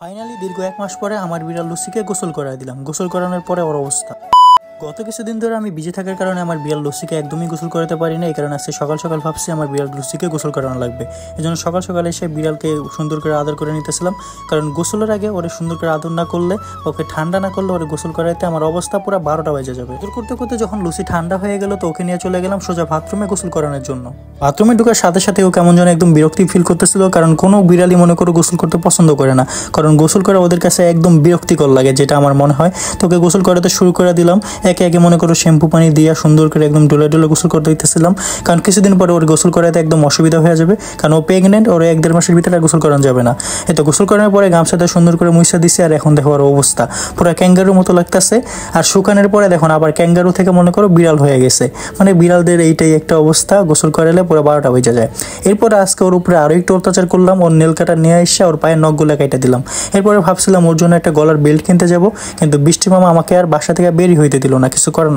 Finally দীর্ঘ ১ মাস পরে আমার বিড়াল লুসিকে গোসল করায় দিলাম। গোসল করানোর পরে ওর অবস্থা, গত কিছুদিন ধরে আমি বিজি থাকার কারণে আমার বিড়াল লুসিকে একদমই গোসল করাতে পারি না। এই কারণে আজকে সকাল সকাল ভাবছি আমার বিড়াল লুসিকে গোসল করানো লাগবে। এই জন্য সকাল সকাল এসে বিড়ালকে সুন্দর করে আদর করে নিতেছিলাম, কারণ গোসলের আগে ওরে সুন্দর করে আদর না করলে, ওকে ঠান্ডা না করলে ওরে গোসল করাইতে আমার অবস্থা পুরো 12টা বেজে যাবে। আদর করতে করতে যখন লুসি ঠান্ডা হয়ে গেল তো ওকে নিয়ে চলে গেলাম সোজা বাথরুমে গোসল করানোর জন্য। বাথরুমে ঢোকার সাথে সাথে ও কেমন যেন একদম বিরক্তি ফিল করতেছিল, কারণ কোনো বিড়ালই মনে করো গোসল করতে পছন্দ করে না, কারণ গোসল করা ওদের কাছে একদম বিরক্তিকর লাগে, যেটা আমার মনে হয়। তোকে গোসল করাতে শুরু করে দিলাম, একে একে মনে করো শ্যাম্পু পানি দিয়ে সুন্দর করে একদম ডোলে ডোলে গোসল করতে দিতেছিলাম, কারণ কিছুদিন পরে ওর গোসল করাতে একদম অসুবিধা হয়ে যাবে, কারণ ও প্রেগনেন্ট, ওর ১-১.৫ মাসের ভিতরে গোসল করানো যাবে না। এত গোসল করানোর পরে গামছাতে সুন্দর করে মুইসা দিছি, আর এখন দেখো ওর অবস্থা পুরো ক্যাঙ্গারুর মতো লাগতেছে। আর শুকানোর পরে দেখুন আবার ক্যাঙ্গারু থেকে মনে করো বিড়াল হয়ে গেছে, মানে বিড়ালদের এইটাই একটা অবস্থা, গোসল করালে পুরো 12টা বেজে যায়। এরপরে আজকে ওর উপরে আরো একটু অত্যাচার করলাম, ওর নেল কাটা নিয়ে এসে ওর পায়ের নখগুলো কেটে দিলাম। এরপরে ভাবছিলাম ওর জন্য একটা গলার বেল্ট কিনতে যাব, কিন্তু বৃষ্টি মামা আমাকে আর বাসা থেকে বেরই হইতে দিল না, কিছু করার